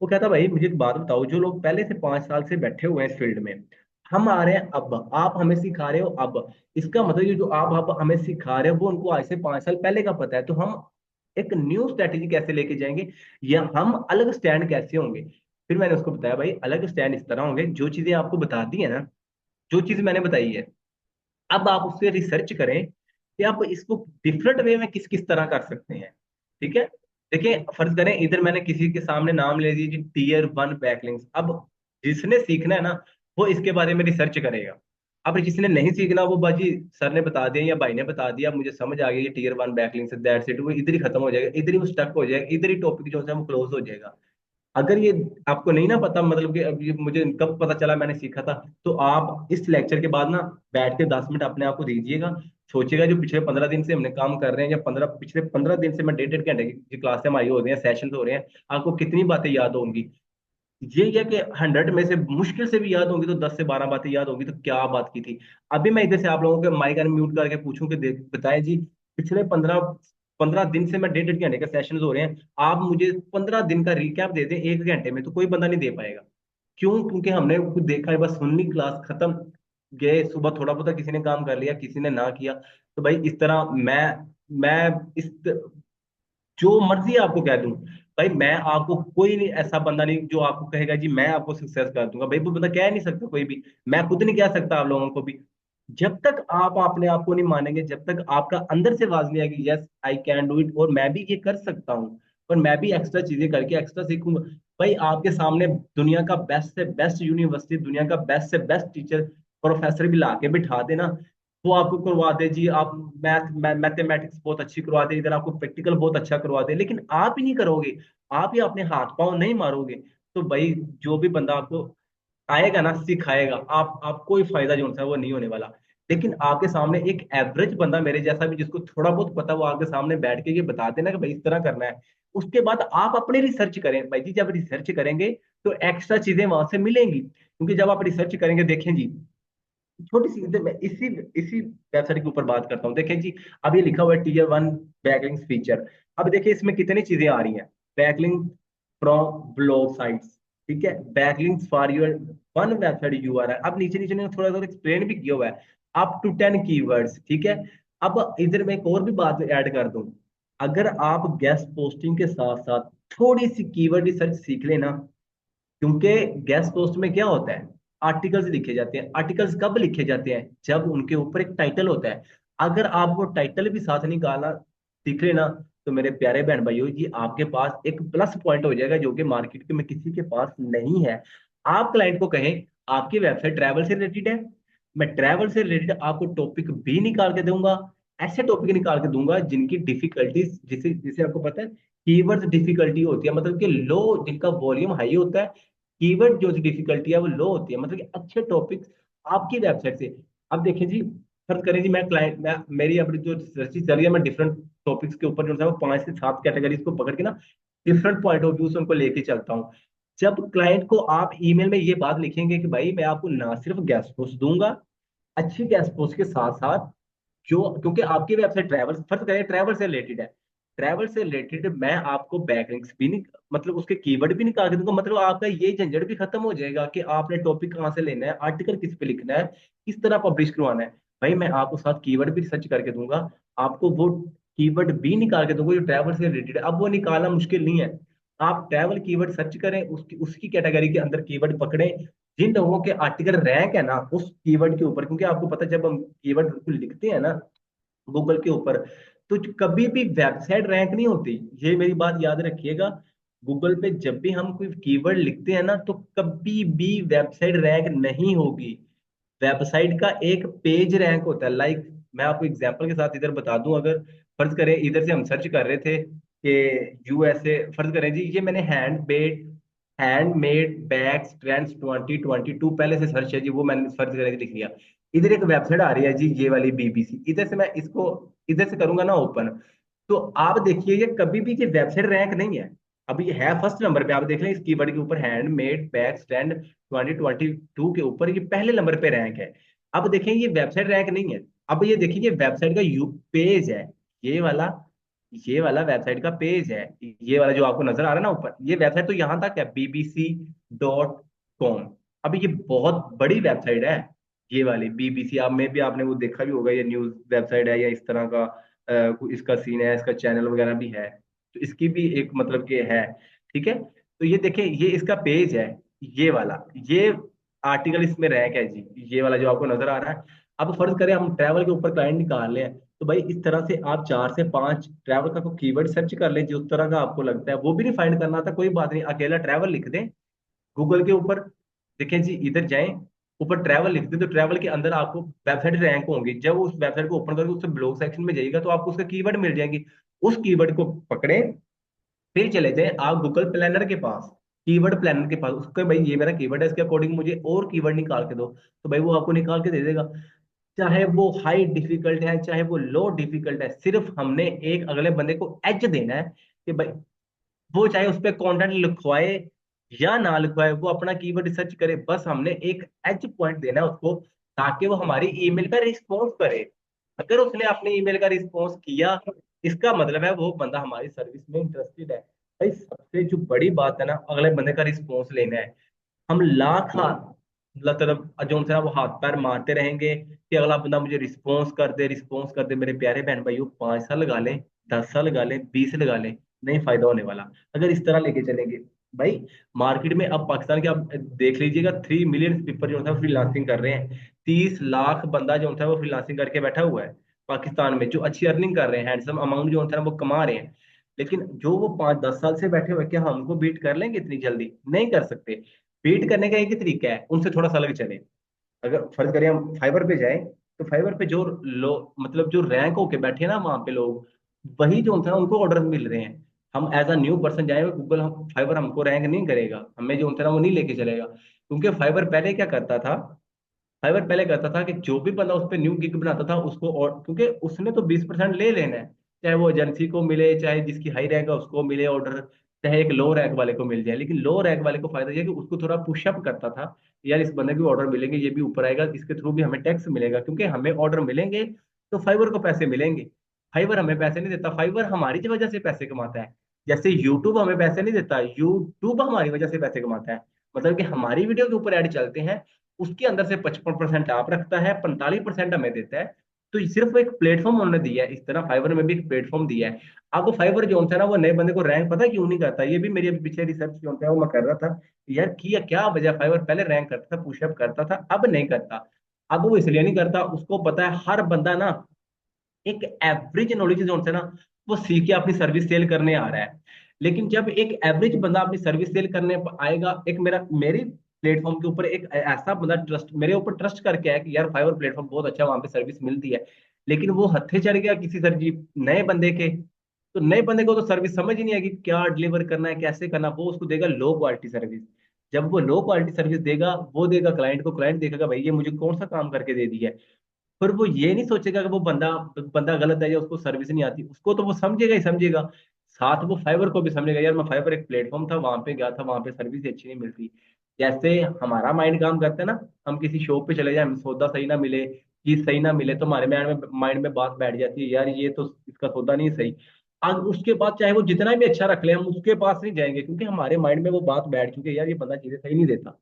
वो कहता भाई मुझे एक बात बताओ, जो लोग पहले से 5 साल से बैठे हुए हैं इस फील्ड में, हम आ रहे हैं अब, आप हमें सिखा रहे हो अब, इसका मतलब ये जो आप अब हमें सिखा रहे हो वो उनको आज से 5 साल पहले का पता है, तो हम एक न्यू स्ट्रेटेजी कैसे लेके जाएंगे, या हम अलग स्टैंड कैसे होंगे। फिर मैंने उसको बताया भाई अलग स्टैंड इस तरह होंगे, जो चीजें आपको बता दी है ना, जो चीज मैंने बताई है, अब आप उससे रिसर्च करें कि आप इसको डिफरेंट वे में किस किस तरह कर सकते हैं। ठीक है। देखिए फर्ज करें इधर मैंने किसी के सामने नाम ले लीजिए टीयर 1 बैकलिंक्स, अब जिसने सीखना है ना वो इसके बारे में रिसर्च करेगा। अब जिसने नहीं सीखना वो बाजी सर ने बता दिया या भाई ने बता दिया, मुझे समझ आ गया ये टीयर 1 बैकलिंक्स, दैट्स इट, वो इधर ही खत्म हो जाएगा, इधर ही वो स्टक हो जाएगा, इधर ही टॉपिक जो है वो क्लोज हो जाएगा। अगर ये आपको नहीं ना पता, मतलब कि अब ये मुझे कब पता चला मैंने सीखा था, तो आप इस लेक्चर के बाद ना बैठ के 10 मिनट अपने आप को दीजिएगा, सोचिएगा जो पिछले 15 दिन से हमने काम कर रहे हैं, या पिछले 15 दिन से मैं 1.5 1.5 घंटे की क्लासें हमारी हो रही हैं, सेशन हो रहे हैं, आपको कितनी बातें याद होंगी। ये है कि 100 में से मुश्किल से भी याद होंगी तो 10 से 12 बातें याद होंगी, तो क्या बात की थी। अभी मैं इधर से आप लोगों के माइक अनम्यूट करके पूछूं कि देख बताए जी, पिछले 15 15 दिन से मैं 1.5 1.5 घंटे के सेशन हो रहे हैं, आप मुझे 15 दिन का रिकैप दे दें 1 घंटे में, तो कोई बंदा नहीं दे पाएगा। क्यों? क्योंकि हमने कुछ देखा है, बस सुन ली, क्लास खत्म, गए सुबह, थोड़ा बहुत किसी ने काम कर लिया किसी ने ना किया। तो भाई इस तरह मैं इस जो मर्जी आपको कह दूं, भाई मैं आपको कोई नहीं ऐसा बंदा नहीं जो आपको कहेगा जी मैं आपको सक्सेस कर दूंगा, भाई वो बंदा कह नहीं सकता कोई भी। मैं खुद नहीं कह सकता आप लोगों को भी। जब तक आप अपने आप को नहीं मानेंगे, जब तक आपका अंदर से आवाज नहीं आएगी yes I can do it और मैं भी ये कर सकता हूँ, और मैं भी एक्स्ट्रा चीजें करके एक्स्ट्रा सीखूंगा। भाई आपके सामने दुनिया का बेस्ट से बेस्ट यूनिवर्सिटी, दुनिया का बेस्ट से बेस्ट टीचर, प्रोफेसर भी ला के बिठा देना, वो आपको करवा दे जी, आप मैथमेटिक्स बहुत अच्छी करवा दे, इधर आपको प्रैक्टिकल बहुत अच्छा करवा दे, लेकिन आप ही नहीं करोगे, आप ही अपने हाथ पांव नहीं मारोगे, तो भाई जो भी बंदा आपको आएगा ना सिखाएगा, आप कोई फायदा जो है वो नहीं होने वाला। लेकिन आपके सामने एक एवरेज बंदा मेरे जैसा भी जिसको थोड़ा बहुत पता, वो आपके सामने बैठ के ये बता देना कि भाई इस तरह करना है, उसके बाद आप अपने रिसर्च करें। भाई जी जब रिसर्च करेंगे तो एक्स्ट्रा चीजें वहां से मिलेंगी, क्योंकि जब आप रिसर्च करेंगे, देखें जी छोटी सी मैं इसी इसी वेबसाइट के ऊपर बात करता हूँ, देखें जी अब ये लिखा हुआ है टीयर 1 बैकलिंक्स फीचर। अब देखिए इसमें कितनी चीजें आ रही हैं, बैकलिंक फ्रॉम ब्लॉग साइट्स, ठीक है, backlinks for your 1 website URL, अब नीचे नीचे ने थोड़ा थोड़ा एक्सप्लेन भी किया हुआ है, अप टू 10 कीवर्ड्स, ठीक है। अब इधर मैं एक और भी बात ऐड कर दूं, अगर आप गेस्ट पोस्टिंग के साथ साथ थोड़ी सी कीवर्ड रिसर्च सीख लेना, क्योंकि गेस्ट पोस्ट में क्या होता है, आर्टिकल्स लिखे जाते हैं। आर्टिकल्स कब लिखे जाते हैं, जब उनके ऊपर एक टाइटल होता है। अगर आप वो टाइटल भी साथ निकालना सीख लेना, तो मेरे प्यारे बहन भाइयों जी, आपके पास एक प्लस पॉइंट हो जाएगा जो कि मार्केट में किसी के पास नहीं है। आप क्लाइंट को कहें आपकी वेबसाइट ट्रैवल से रिलेटेड है, मैं ट्रैवल से रिलेटेड आपको टॉपिक भी निकाल के दूंगा। ऐसे टॉपिक निकाल के दूंगा जिनकी डिफिकल्टीज, जिसे जिसे आपको पता है कीवर्ड डिफिकल्टी होती है, मतलब कि लो, जिनका वॉल्यूम हाई होता है, कीवर्ड जो डिफिकल्टी है वो लो होती है, मतलब कि अच्छे टॉपिक्स आपकी वेबसाइट से। अब देखिए जी, फर्ज करें जी, मैं क्लाइंट, मैं मेरी अपनी जो रिसर्च चल रही है, मैं डिफरेंट टॉपिक्स के ऊपर जो है वो 5 से 7 कैटेगरीज को पकड़ के ना डिफरेंट पॉइंट ऑफ व्यू से उनको लेके चलता हूँ। जब क्लाइंट को आप ईमेल में ये बात लिखेंगे कि भाई मैं आपको ना सिर्फ गेस्ट पोस्ट दूंगा, अच्छी गेस्ट पोस्ट के साथ साथ, जो क्योंकि आपकी वेबसाइट ट्रैवल, फर्ज करें ट्रैवल से रिलेटेड है, ट्रैवल से रिलेटेड मैं आपको बैकलिंक्स भी नहीं, मतलब उसके कीवर्ड भी निकाल के दूंगा, मतलब आपका ये झंझट भी खत्म हो जाएगा कि आपने टॉपिक कहाँ से लेना है, आर्टिकल किस पे लिखना है, किस तरह पब्लिश करवाना है। भाई मैं आपको साथ कीवर्ड भी सर्च करके दूंगा, आपको वो कीवर्ड भी निकाल के दूंगा जो ट्रैवल से रिलेटेड है। अब वो निकालना मुश्किल नहीं है, आप ट्रैवल कीवर्ड सर्च करें, उसकी उसकी कैटेगरी के अंदर कीवर्ड पकड़ें, जिन लोगों के आर्टिकल रैंक है ना उस कीवर्ड के ऊपर, क्योंकि आपको पता है जब हम कीवर्ड बिल्कुल लिखते हैं ना गूगल के ऊपर, तो कभी भी वेबसाइट रैंक नहीं होती। ये मेरी बात याद रखिएगा, गूगल पे जब भी हम कोई कीवर्ड लिखते हैं ना, तो कभी भी वेबसाइट रैंक नहीं होगी। वेबसाइट का एक पेज रैंक होता है। लाइक मैं आपको एग्जांपल के साथ इधर बता दूं, अगर फर्ज करें इधर से हम सर्च कर रहे थे कि यूएसए, फर्ज करें जी, ये मैंने हैंडमेड बैग्स ट्रेंड्स 2022 पहले से सर्च है जी, वो मैंने सर्च करके लिख लिया। इधर एक वेबसाइट आ रही है जी, ये वाली बीबीसी, इधर से मैं इसको इधर से करूंगा ना ओपन, तो आप देखिए ये कभी भी ये वेबसाइट रैंक नहीं है। अब ये है फर्स्ट नंबर पे, आप देख लें इस कीवर्ड के ऊपर, हैंडमेड बैग्स ट्रेंड 2022 के ऊपर ये पहले नंबर पे रैंक है। अब देखें ये वेबसाइट रैंक नहीं है। अब ये देखिए ये वेबसाइट का यू पेज है, ये वाला, ये वाला वेबसाइट का पेज है, ये वाला जो आपको नजर आ रहा है ना ऊपर, ये वेबसाइट तो यहाँ तक है bbc.com। अभी ये बहुत बड़ी वेबसाइट है, ये वाली बीबीसी, आप में भी आपने वो देखा भी होगा, ये न्यूज वेबसाइट है या इस तरह का इसका सीन है, इसका चैनल वगैरह भी है, तो इसकी भी एक मतलब कि है। ठीक है, तो ये देखें ये इसका पेज है, ये वाला, ये आर्टिकल इसमें रैंक है जी, ये वाला जो आपको नजर आ रहा है। अब फर्ज करें हम ट्रैवल के ऊपर क्लाइंट निकाल लें, तो भाई इस तरह से आप 4 से 5 ट्रैवल का कोई कीवर्ड सर्च कर लें जिस तरह का आपको लगता है, वो भी नहीं फाइंड करना था, कोई बात नहीं, अकेला ट्रैवल लिख दें गूगल के ऊपर। देखें जी इधर जाएं, ऊपर ट्रैवल लिख दें, तो ट्रैवल के अंदर आपको वेबसाइट रैंक होंगी। जब उस वेबसाइट को ओपन करके उससे ब्लॉग सेक्शन में जाइएगा तो आपको उसका कीवर्ड मिल जाएंगी। उस कीवर्ड को पकड़े, फिर चले जाएं आप गूगल प्लानर के पास, कीवर्ड प्लानर के पास, उसके भाई ये मेरा कीवर्ड है, इसके अकॉर्डिंग मुझे और कीवर्ड निकाल के दो, तो भाई वो आपको निकाल के दे देगा। चाहे वो हाई डिफिकल्ट है चाहे वो लो डिफिकल्ट है, सिर्फ हमने एक अगले बंदे को एज देना है कि भाई वो चाहे उस पर कंटेंट लिखवाए या ना लिखवाए, वो अपना कीवर्ड रिसर्च करे, बस हमने एक एज पॉइंट देना है उसको, ताकि वो हमारी ईमेल का रिस्पॉन्स करे। अगर उसने अपने ईमेल का रिस्पॉन्स किया, इसका मतलब है वो बंदा हमारी सर्विस में इंटरेस्टेड है। भाई सबसे जो बड़ी बात है ना, अगले बंदे का रिस्पॉन्स लेना है। हम लाख हाथ मतलब तरफ जो उनसे ना वो हाथ पैर मारते रहेंगे कि अगला बंदा मुझे रिस्पॉन्स कर दे, रिस्पॉन्स कर दे। मेरे प्यारे बहन भाइयों, 5 साल लगा लें, 10 साल लगा लें, 20 लगा लें, नहीं फायदा होने वाला अगर इस तरह लेके चलेंगे। भाई मार्केट में अब पाकिस्तान के आप देख लीजिएगा, 3 मिलियन पीपल जो है फ्रीलांसिंग कर रहे हैं। 30 लाख बंदा जो है वो फ्रीलांसिंग करके बैठा हुआ है पाकिस्तान में, जो अच्छी अर्निंग कर रहे हैं, हैंडसम अमाउंट जो होता है ना वो कमा रहे हैं। लेकिन जो वो 5-10 साल से बैठे हुए, क्या हम उनको बीट कर लेंगे इतनी जल्दी? नहीं कर सकते। बीट करने का एक ही तरीका है, उनसे थोड़ा सा अलग चले। अगर फर्ज करें हम फाइबर पे जाएं, तो फाइबर पे जो लो मतलब जो रैंक होके बैठे हैं ना वहां पे लोग, वही जो होता है उनको ऑर्डर मिल रहे हैं। हम एज अ न्यू पर्सन जाएंगे गूगल, हम फाइबर हमको रैंक नहीं करेगा, हमें जो होता है ना वो नहीं लेके चलेगा, क्योंकि फाइबर पहले क्या करता था, फाइवर पहले कहता था कि जो भी बंदा उस पर न्यू गिग बनाता था उसको, और क्योंकि उसने तो 20% ले लेना है, चाहे वो एजेंसी को मिले, चाहे जिसकी हाई रैंक है उसको मिले ऑर्डर, चाहे एक लो रैंक वाले को मिल जाए। लेकिन लो रैंक वाले को फायदा यह कि उसको थोड़ा पुशअप करता था, यार इस बंदे को ऑर्डर मिलेंगे, ये भी ऊपर आएगा, इसके थ्रू भी हमें टैक्स मिलेगा, क्योंकि हमें ऑर्डर मिलेंगे तो फाइवर को पैसे मिलेंगे। फाइवर हमें पैसे नहीं देता, फाइवर हमारी वजह से पैसे कमाता है। जैसे यूट्यूब हमें पैसे नहीं देता, यूट्यूब हमारी वजह से पैसे कमाता है। मतलब कि हमारी वीडियो के ऊपर ऐड चलते हैं, उसके अंदर से 55% आप रखता है, 45% हमें देता है। तो सिर्फ एक प्लेटफॉर्म उन्होंने दिया है, इस तरह फाइवर में भी एक प्लेटफॉर्म दिया है। अब वो फाइवर जो है ना, वो नए बंदे को रैंक पता है क्यों नहीं करता, ये भी मेरी अभी पीछे रिसर्च जो है वो मैं कर रहा था यार, किया क्या वजह, फाइवर पहले रैंक करता था, पुशअप करता था, अब नहीं करता। अब वो इसलिए नहीं करता, उसको पता है हर बंदा ना एक एवरेज नॉलेज जोन से ना वो सीख के अपनी सर्विस सेल करने आ रहा है। लेकिन जब एक एवरेज बंदा अपनी सर्विस सेल करने आएगा, एक मेरी प्लेटफॉर्म के ऊपर एक ऐसा बंदा ट्रस्ट मेरे ऊपर ट्रस्ट करके आया कि यार फाइवर प्लेटफॉर्म बहुत अच्छा है, वहां पे सर्विस मिलती है, लेकिन वो हत्थे चढ़ गया किसी सरजी नए बंदे के, तो नए बंदे को तो सर्विस समझ ही नहीं आएगी क्या डिलीवर करना है, कैसे करना, वो उसको देगा लो क्वालिटी सर्विस। जब वो लो क्वालिटी सर्विस देगा, वो देगा क्लाइंट को, क्लाइंट देखेगा भाई ये मुझे कौन सा काम करके दे दिया है। पर वो ये नहीं सोचेगा कि वो बंदा बंदा गलत है या उसको सर्विस नहीं आती, उसको तो वो समझेगा ही समझेगा, साथ वो फाइबर को भी समझेगा यार, मैं फाइबर एक प्लेटफॉर्म था, वहां पे गया था, वहां पे सर्विस अच्छी नहीं मिलती। जैसे हमारा माइंड काम करता है ना, हम किसी शॉप पे चले जाए, हमें सौदा सही ना मिले, चीज सही ना मिले, तो हमारे माइंड में बात बैठ जाती है यार ये तो इसका सौदा नहीं सही। अब उसके बाद चाहे वो जितना भी अच्छा रख ले, हम उसके पास नहीं जाएंगे, क्योंकि हमारे माइंड में वो बात बैठ चुकी है यार, ये बंदा चीजें सही नहीं देता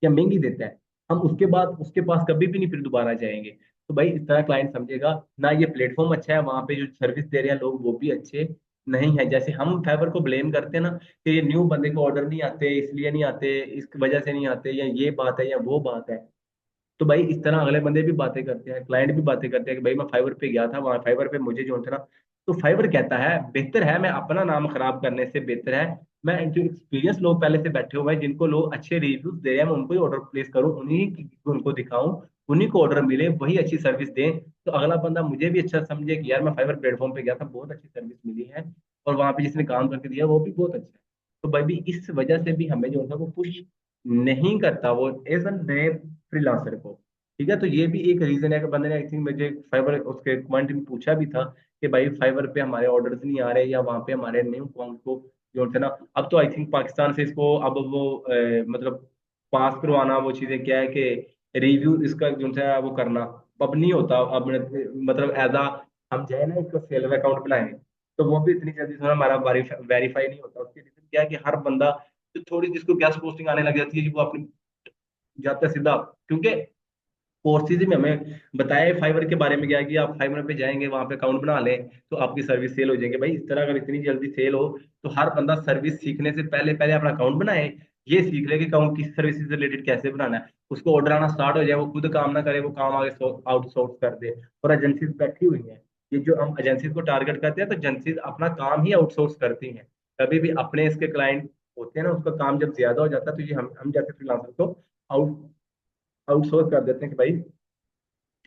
या महंगी देता है। हम उसके बाद उसके पास कभी भी नहीं फिर दोबारा जाएंगे। तो भाई इस तरह क्लाइंट समझेगा ना, ये प्लेटफॉर्म अच्छा है, वहां पे जो सर्विस दे रहे हैं लोग वो भी अच्छे नहीं है। जैसे हम फाइवर को ब्लेम करते हैं ना कि ये न्यू बंदे को ऑर्डर नहीं आते, इसलिए नहीं आते, इस वजह से नहीं आते, या ये बात है या वो बात है, तो भाई इस तरह अगले बंदे भी बातें करते हैं, क्लाइंट भी बातें करते हैं कि भाई मैं फाइवर पे गया था, वहां फाइवर पे मुझे जो है ना, तो फाइवर कहता है बेहतर है मैं अपना नाम खराब करने से बेहतर है मैं जो एक्सपीरियंस लोग पहले से बैठे हुए हैं, जिनको लोग अच्छे रिव्यूज दे रहे हैं, मैं उनको ही ऑर्डर प्लेस करूं, उन्हीं की उनको दिखाऊं, उन्हीं को ऑर्डर मिले, वही अच्छी सर्विस दें, तो अगला बंदा मुझे भी अच्छा समझे कि यार मैं फाइवर प्लेटफॉर्म पे गया था, बहुत अच्छी सर्विस मिली है, और वहां पे जिसने काम करके दिया वो भी बहुत अच्छा है। तो भाई भी इस वजह से भी हमें जो है वो पुश नहीं करता वो एज अ नए फ्रीलांसर को। ठीक है, तो ये भी एक रीजन है कि बंदे ने आई थिंक मुझे फाइवर उसके कमेंट में पूछा भी था कि भाई फाइवर पे हमारे ऑर्डर्स नहीं आ रहे, या वहां पे हमारे न्यू अकाउंट को जो है ना, अब तो आई थिंक पाकिस्तान से इसको अब वो मतलब पास करवाना, वो चीजें क्या है कि रिव्यू इसका जो है वो करना अब नहीं होता, अब मतलब एज आ हम जो है ना इसको सेल अकाउंट बनाए, तो वो भी इतनी जल्दी थोड़ा हमारा वेरीफाई नहीं होता। उसके रीजन क्या है कि हर बंदा जो थोड़ी जिसको गैस पोस्टिंग आने लग जाती है वो अपनी जाता है सीधा, क्योंकि कोर्सेज में हमें बताया फाइबर के बारे में क्या है कि आप फाइबर पे जाएंगे, वहां पे अकाउंट बना लें तो आपकी सर्विस सेल हो जाएगी। भाई इस तरह अगर इतनी जल्दी सेल हो, तो हर बंदा सर्विस सीखने से पहले पहले अपना अकाउंट बनाए, ये सीख ले कि अकाउंट किस सर्विस से रिलेटेड कैसे बनाना है, उसको ऑर्डर आना स्टार्ट हो जाए, वो खुद काम ना करे, वो काम आगे आउटसोर्स कर दे। और एजेंसीज बैठी हुई हैं, ये जो हम एजेंसीज को टारगेट करते हैं, तो एजेंसीज अपना काम ही आउटसोर्स करती हैं। कभी भी अपने इसके क्लाइंट होते हैं ना, उसका काम जब ज्यादा हो जाता है, तो ये हम जैसे फ्रीलांसर को आउट आउटसोर्स कर देते हैं कि भाई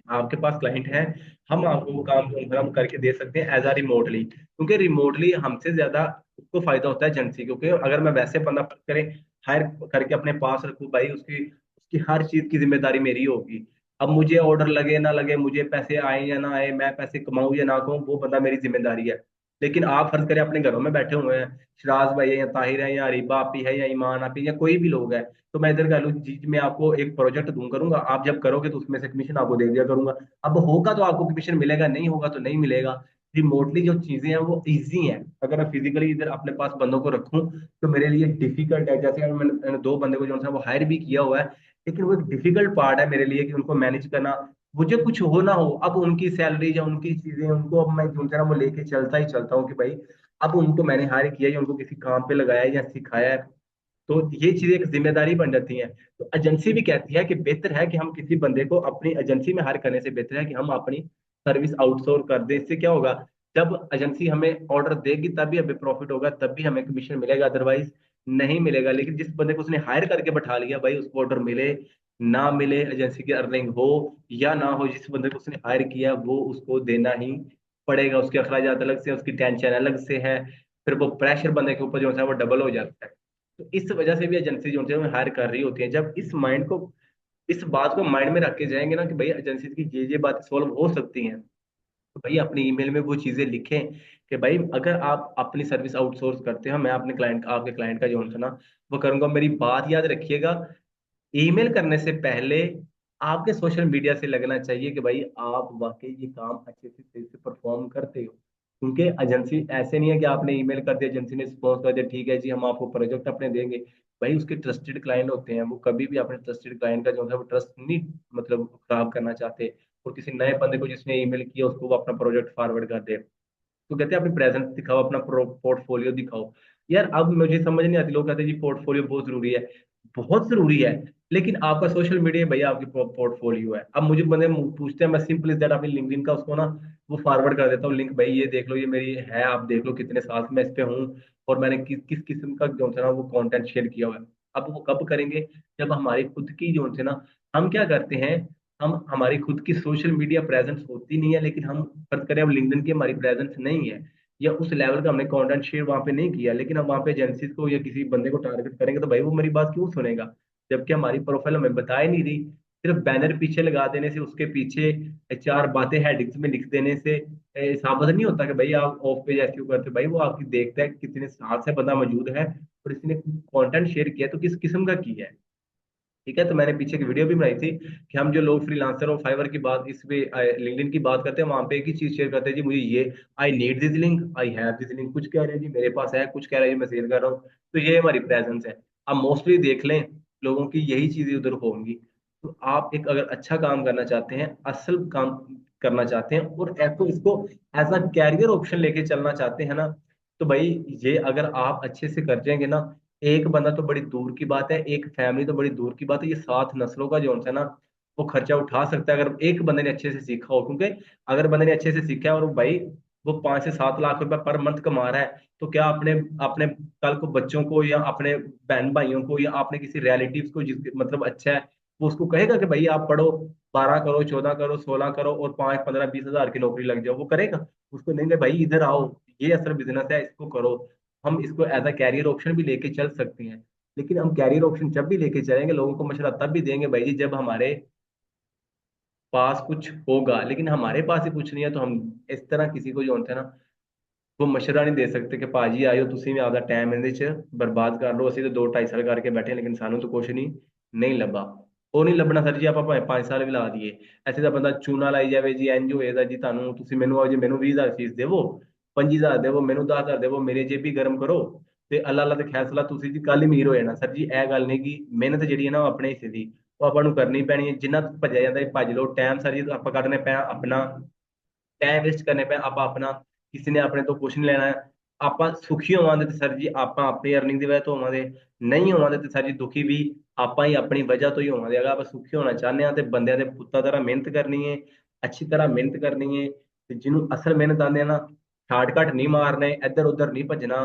आपके पास क्लाइंट है, हम आपको वो काम जो है हम करके दे सकते हैं एज आ रिमोटली, क्योंकि रिमोटली हमसे ज्यादा उसको फायदा होता है एजेंसी, क्योंकि अगर मैं वैसे बंदा करें हायर करके अपने पास रखूं, भाई उसकी उसकी हर चीज की जिम्मेदारी मेरी होगी। अब मुझे ऑर्डर लगे ना लगे, मुझे पैसे आए या ना आए, मैं पैसे कमाऊं या ना कमाऊं, वो बंदा मेरी जिम्मेदारी है। लेकिन आप फर्ज करें अपने घरों में बैठे हुए हैं, शिराज भाई है या ताहिर है या अरीबा आपी है या ईमान आपी या कोई भी लोग है, तो मैं इधर कह लूँ जी मैं आपको एक प्रोजेक्ट दूं करूंगा, आप जब करोगे तो उसमें से कमीशन आपको दे दिया करूंगा। अब होगा तो आपको कमीशन मिलेगा, नहीं होगा तो नहीं मिलेगा। रिमोटली जो चीजें हैं वो इजी हैं, अगर मैं फिजिकली इधर अपने पास बंदों को रखूं तो मेरे लिए डिफिकल्ट है। जैसे अगर मैंने दो बंदे को जो है वो हायर भी किया हुआ है, लेकिन वो एक डिफिकल्ट पार्ट है मेरे लिए कि उनको मैनेज करना, मुझे कुछ हो ना हो, अब उनकी सैलरी या उनकी चीजें उनको अब मैं जो है ना वो लेके चलता ही चलता हूँ कि भाई अब उनको मैंने हायर किया या उनको किसी काम पे लगाया या सिखाया है, तो ये चीजें एक जिम्मेदारी बन जाती है। तो एजेंसी भी कहती है कि बेहतर है कि हम किसी बंदे को अपनी एजेंसी में हायर करने से बेहतर है कि हम अपनी सर्विस आउटसोर्स कर दें। इससे क्या होगा, जब एजेंसी हमें ऑर्डर देगी तभी हमें प्रॉफिट होगा, तभी हमें कमीशन मिलेगा, अदरवाइज नहीं मिलेगा। लेकिन जिस बंदे को उसने हायर करके बैठा लिया, भाई उसको ऑर्डर मिले ना मिले, एजेंसी की अर्निंग हो या ना हो, जिस बंदे को उसने हायर किया वो उसको देना ही पड़ेगा, उसके अखराजात अलग से, उसकी टेंशन अलग से है, फिर वो प्रेशर बंदे के ऊपर जो है वो डबल हो जाता है। तो इस वजह से भी एजेंसी जो है हायर कर रही होती है। जब इस बात को माइंड में रख के जाएंगे ना कि भाई एजेंसी की ये बातें सॉल्व हो सकती हैं, तो भाई अपनी ईमेल में वो चीजें लिखें कि भाई अगर आप अपनी सर्विस आउटसोर्स करते हो, मैं अपने क्लाइंट आपके क्लाइंट का जो है ना वो करूंगा। मेरी बात याद रखिएगा, ईमेल करने से पहले आपके सोशल मीडिया से लगना चाहिए कि भाई आप वाकई ये काम अच्छे से सही से परफॉर्म करते हो, क्योंकि एजेंसी ऐसे नहीं है कि आपने ईमेल कर दिया, एजेंसी ने रिस्पॉन्स कर दिया ठीक है जी हम आपको प्रोजेक्ट अपने देंगे। भाई उसके ट्रस्टेड क्लाइंट होते हैं, वो कभी भी अपने ट्रस्टेड क्लाइंट का जो है वो ट्रस्ट नहीं मतलब खराब करना चाहते। और किसी नए बंदे को जिसने ईमेल किया उसको वो अपना प्रोजेक्ट फॉरवर्ड कर दे। तो कहते हैं अपनी प्रेजेंस दिखाओ, अपना पोर्टफोलियो दिखाओ। यार अब मुझे समझ नहीं आती, लोग कहते हैं जी पोर्टफोलियो बहुत जरूरी है। बहुत जरूरी है, लेकिन आपका सोशल मीडिया भैया आपकी पोर्टफोलियो है। अब मुझे बंदे पूछते हैं, मैं सिंपल इज दैट अपनी लिंक्डइन का उसको ना वो फॉरवर्ड कर देता हूँ लिंक, भाई ये देख लो, ये मेरी है, आप देख लो कितने साल से मैं इस पे हूँ और मैंने किस किस किस्म का जो है ना वो कंटेंट शेयर किया हुआ है। अब वो कब करेंगे, जब हमारी खुद की जो है ना, हम क्या करते हैं, हम हमारी खुद की सोशल मीडिया प्रेजेंस होती नहीं है, लेकिन हम फर्ज करें अब लिंक्डइन की हमारी प्रेजेंस नहीं है या उस लेवल का हमने कंटेंट शेयर वहां पे नहीं किया, लेकिन हम वहां पे एजेंसीज को या किसी बंदे को टारगेट करेंगे तो भाई वो मेरी बात क्यों सुनेगा, जबकि हमारी प्रोफाइल हमें बता ही नहीं रही। सिर्फ बैनर पीछे लगा देने से, उसके पीछे चार बातें हेडिंग्स में लिख देने से साबित नहीं होता कि भाई आप ऑफ पेज एसईओ करते हो। भाई वो आपकी देखता है कि कितने साल से बंदा मौजूद है और इसने कंटेंट शेयर किया तो किस किस्म का किया है। ठीक है, तो मैंने पीछे की वीडियो भी बनाई थी कि हम जो लोग फ्रीलांसर और फाइवर की बात, इस पे लिंक्डइन की बात करते हैं, वहां पे एक ही चीज शेयर करते हैं जी, मुझे ये I need this link, I have this link, कुछ कह रहे हैं जी मेरे पास है, कुछ कह रहे हैं जी मैं शेयर कर रहा हूँ। तो ये हमारी प्रेजेंस है। अब मोस्टली देख लें, लोगों की यही चीजें उधर होंगी। तो आप एक अगर अच्छा काम करना चाहते हैं, असल काम करना चाहते हैं और तो इसको एज अ कैरियर ऑप्शन लेके चलना चाहते हैं ना, तो भाई ये अगर आप अच्छे से कर जाएंगे ना, एक बंदा तो बड़ी दूर की बात है, एक फैमिली तो बड़ी दूर की बात है, ये 7 नस्लों का जो है ना वो खर्चा उठा सकता है, अगर एक बंदे ने अच्छे से सीखा हो। क्योंकि अगर बंदे ने अच्छे से सीखा है और भाई वो 5 से 7 लाख रुपए पर मंथ कमा रहा है, तो क्या अपने अपने कल को बच्चों को या अपने बहन भाइयों को या अपने किसी रिलेटिव्स को जिस मतलब अच्छा है, वो उसको कहेगा कि भाई आप पढ़ो, 12 करो, 14 करो, 16 करो और 5, 15, 20 हजार की नौकरी लग जाओ, वो करेगा? उसको नहीं, भाई इधर आओ, ये असल बिजनेस है, इसको करो। हम इसको एज अ कैरियर ऑप्शन भी लेके चल सकते हैं। लेकिन हम कैरियर ऑप्शन जब भी लेके चलेंगे, लोगों को मशवरा तब भी देंगे भाई जी जब हमारे पास कुछ होगा, लेकिन हमारे पास ही कुछ नहीं है तो हम इस तरह किसी को जो होता है ना वो मशवरा नहीं दे सकते कि पाजी आयो तुसी भी आपका टाइम ਇਹਦੇ ਚ ਬਰਬਾਦ ਕਰ ਲਓ, ਅਸੀਂ ਤਾਂ 2 2.5 ਸਾਲ ਕਰਕੇ ਬੈਠੇ ਹਾਂ, ਲੇਕਿਨ ਸਾਨੂੰ ਤਾਂ ਕੁਝ ਨਹੀਂ ਲੱਭਾ। ਉਹ ਨਹੀਂ ਲੱਭਣਾ ਸਰ ਜੀ, ਆਪਾਂ ਭਾਵੇਂ 5 ਸਾਲ ਵੀ ਲਾ ਦਈਏ। ਇੱਥੇ ਤਾਂ ਬੰਦਾ ਚੂਨਾ ਲਾਈ ਜਾਵੇ ਜੀ, ਇੰਜ ਹੋਏਗਾ ਜੀ, ਤੁਹਾਨੂੰ ਤੁਸੀਂ ਮੈਨੂੰ ਆਓ ਜੀ, ਮੈਨੂੰ 20 ਹਜ਼ਾਰ ਫੀਸ ਦੇਵੋ, 25 ਹਜ਼ਾਰ ਦੇਵੋ, ਮੈਨੂੰ 10 ਹਜ਼ਾਰ ਦੇਵੋ, ਮੇਰੇ ਜੇਬੀ ਗਰਮ ਕਰੋ ਤੇ ਅੱਲਾ ਅੱਲਾ ਤੇ ਫੈਸਲਾ, ਤੁਸੀਂ ਜੀ ਕੱਲ ਹੀ ਅਮੀਰ ਹੋ ਜਾਣਾ। ਸਰ ਜੀ ਇਹ ਗੱਲ ਨਹੀਂ, ਕਿ ਮਿਹਨਤ ਜਿਹੜੀ ਹੈ ਨਾ ਉਹ ਆਪਣੇ ਹਿੱਸੇ ਦੀ ਉਹ ਆਪਾਂ ਨੂੰ ਕਰਨੀ ਪੈਣੀ ਹੈ। ਜਿੰਨਾ ਭੱਜਿਆ ਜਾਂਦਾ ਹੈ ਭੱਜ ਲਓ, ਟਾਈਮ ਸਰ ਜੀ ਆਪਾਂ ਕੱਢਣੇ ਪਿਆ ਆਪਣਾ, ਟਾਈਮ ਵੇਸਟ ਕਰਨੇ ਪਏ ਆਪਾਂ ਆਪਣਾ, ਕਿਸੇ ਨੇ ਆਪਣੇ ਤੋਂ ਕੁਝ ਨਹੀਂ ਲੈਣਾ। ਆਪਾਂ ਸੁਖੀ ਹੋਵਾਂਗੇ ਤੇ ਸਰ ਜੀ ਆਪਾਂ ਆਪਣੀ ਅਰਨਿੰਗ ਦੀ ਵਜ੍ਹਾ ਤੋਂ ਹੋਵਾਂਗੇ, ਨਹੀਂ ਹੋਵਾਂਗੇ ਤੇ ਸਰ ਜੀ ਦੁਖੀ ਵੀ ਆਪਾਂ ਹੀ ਆਪਣੀ ਵਜ੍ਹਾ ਤੋਂ ਹੀ ਹੋਵਾਂਗੇ। ਅਗਰ ਆਪਾਂ ਸੁਖੀ ਹੋਣਾ ਚਾਹੁੰਦੇ ਹਾਂ ਤੇ ਬੰਦਿਆਂ ਦੇ ਪੁੱਤਾਂ ਤਰ੍ਹਾਂ ਮਿਹਨਤ ਕਰਨੀ ਹੈ, ਅੱਛੀ ਤਰ੍ਹਾਂ ਮਿਹਨਤ ਕਰਨੀ ਹੈ। ਤੇ ਜਿਹਨੂੰ ਅਸਲ ਮਿਹਨਤ ਆਉਂਦੇ ਆ ਨਾ, ਸ਼ਾਰਟਕਟ ਨਹੀਂ ਮਾਰਨੇ, ਇੱਧਰ ਉੱਧਰ ਨਹੀਂ ਭੱਜਣਾ,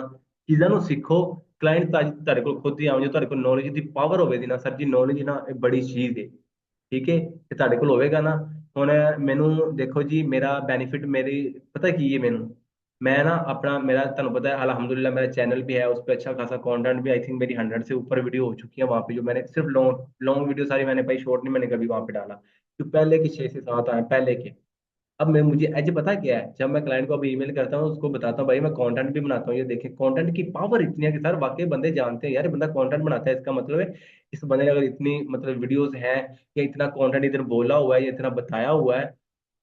ਚੀਜ਼ਾਂ ਨੂੰ ਸਿੱਖੋ। ਕਲਾਇੰਟ ਤਾਂ ਤੁਹਾਡੇ ਕੋਲ ਖੁਦ ਹੀ ਆਉਂ, ਜੇ ਤੁਹਾਡੇ ਕੋਲ ਨੌਲੇਜ ਦੀ ਪਾਵਰ ਹੋਵੇ ਦੀ ਨਾ ਸਰ ਜੀ, ਨੌਲੇਜ ਨਾ ਇਹ ਬੜੀ ਚੀਜ਼ ਹੈ। ਠੀਕ ਹੈ, ਤੇ ਤੁਹਾਡੇ ਕੋਲ ਹੋਵੇਗਾ ਨਾ। ਹੁਣ ਮੈਨੂੰ ਦੇਖੋ ਜੀ, ਮੇਰਾ ਬੈਨੀਫਿਟ ਮੇਰੀ पता की है मैनू, मैं ना अपना, मेरा ਤੁਹਾਨੂੰ पता है अल्हम्दुलिल्लाह मेरा चैनल भी है, उस पर अच्छा खासा कंटेंट भी, आई थिंक मेरी 100 से ऊपर वीडियो हो चुकी है वहाँ पे, जो मैंने सिर्फ लॉन्ग लॉन्ग वीडियो सारी मैंने भाई, शॉर्ट नहीं मैंने कभी वहाँ पे डाला, जो पहले के 6 से 7 आए पहले के। अब मैं मुझे ऐसे पता क्या है, जब मैं क्लाइंट को अभी ईमेल करता हूँ उसको बताता हूँ भाई मैं कंटेंट भी बनाता हूँ, ये देखें कंटेंट की पावर इतनी है कि सर वाकई बंदे जानते हैं यार ये बंदा कंटेंट बनाता है, इसका मतलब है इस बंदे ने अगर इतनी मतलब वीडियोस हैं या इतना कंटेंट इधर बोला हुआ है या इतना बताया हुआ है,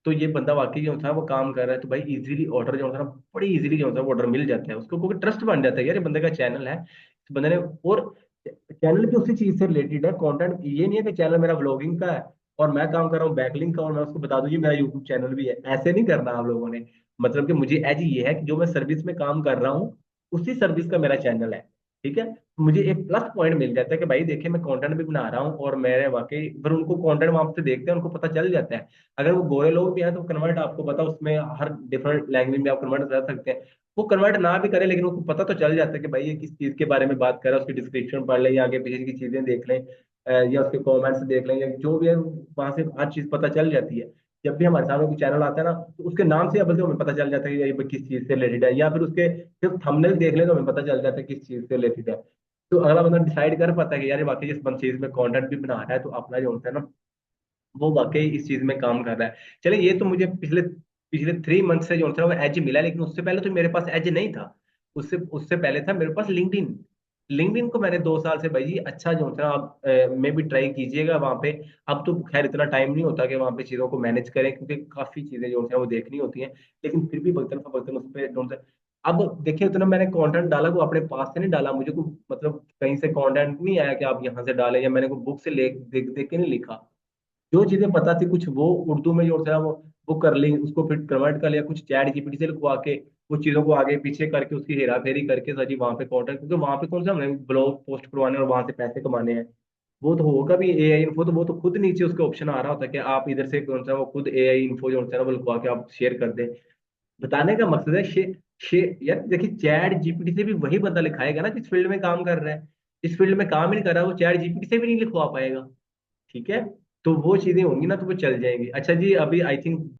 तो ये बंदा वाकई जो होता है वो काम कर रहा है। तो भाई इजीली ऑर्डर जो होता है ना, बड़ी इजीली जो होता है वो ऑर्डर मिल जाता है उसको, क्योंकि ट्रस्ट बन जाता है यार ये बंदे का चैनल है, इस बंदे ने। और चैनल भी उसी चीज से रिलेटेड है, कंटेंट ये नहीं है कि चैनल मेरा व्लॉगिंग का है और मैं काम कर रहा हूँ बैकलिंक का और मैं उसको बता दूं जी मेरा यूट्यूब चैनल भी है, ऐसे नहीं करना आप लोगों ने। मतलब कि मुझे एज ये है कि जो मैं सर्विस में काम कर रहा हूँ उसी सर्विस का मेरा चैनल है। ठीक है, मुझे एक प्लस पॉइंट मिल जाता है कि भाई देखिए मैं कंटेंट भी बना रहा हूँ और मेरे वाकई, पर उनको कंटेंट वहां से देखते हैं उनको पता चल जाता है। अगर वो गोरे लोग भी हैं तो कन्वर्ट, आपको पता उसमें हर डिफरेंट लैंग्वेज में आप कन्वर्ट कर सकते हैं। वो कन्वर्ट ना भी करे लेकिन उनको पता तो चल जाता है कि भाई ये किस चीज के बारे में बात कर रहा है, उसकी डिस्क्रिप्शन पढ़ लें या आगे पीछे की चीजें देख लें, या उसके कमेंट्स देख लें या जो भी है, वहां से हर चीज पता चल जाती है। जब भी हमारे सामने कोई चैनल आता है ना, तो उसके नाम से या बल्कि हमें पता चल जाता है कि ये किस चीज से रिलेटेड है, या फिर उसके सिर्फ थंबनेल देख लें तो हमें पता चल जाता है किस चीज से रिलेटेड है। तो अगला बंदा डिसाइड कर पाता है कि यार वाकई इस चीज में कंटेंट भी बना रहा है, तो अपना जो होता है ना वो वाकई इस चीज में काम कर रहा है। चले, ये तो मुझे पिछले पिछले 3 मंथ से जो होता है वो एज मिला है, लेकिन उससे पहले तो मेरे पास एज नहीं था। उससे उससे पहले था मेरे पास लिंक्डइन। लिंक्डइन को मैंने 2 साल से भाई जी अच्छा जो होता है आप में भी ट्राई कीजिएगा वहां पे। अब तो खैर इतना टाइम नहीं होता कि वहां पे चीजों को मैनेज करें, क्योंकि काफी चीजें जो होती हैं वो देखनी होती हैं, लेकिन फिर भी बर्तन बर्तन उस पर। अब देखिए उतना मैंने कंटेंट डाला को अपने पास से नहीं डाला, मुझे को मतलब कहीं से कंटेंट नहीं आया कि आप यहाँ से डालें, या मैंने को बुक से ले देख देख के नहीं लिखा। जो चीजें पता थी कुछ वो उर्दू में जो था वो कर ली, उसको फिर कन्वर्ट कर लिया कुछ चैट जीपीटी से लिखवा के, वो चीजों को आगे पीछे करके उसकी हेरा फेरी करके सर जी वहां पे कॉन्टेंट, क्योंकि वहां पे कौन सा हमने ब्लॉग पोस्ट करवाने और वहां से पैसे कमाने हैं। वो तो होगा भी एआई इन्फो, तो वो तो खुद नीचे उसका ऑप्शन आ रहा होता है कि आप इधर से कौन सा वो खुद एआई इन्फो जो होता है ना वो लिखवा के आप शेयर कर दें। बताने का मकसद है यार देखिए चैट जीपीटी से भी वही बंदा लिखाएगा ना जिस फील्ड में काम कर रहा है। इस फील्ड में काम ही नहीं कर रहा, वो चैट जीपीटी से भी नहीं लिखवा पाएगा। ठीक है। तो वो चीजें होंगी ना तो वो चल जाएंगी। अच्छा जी, अभी आई थिंक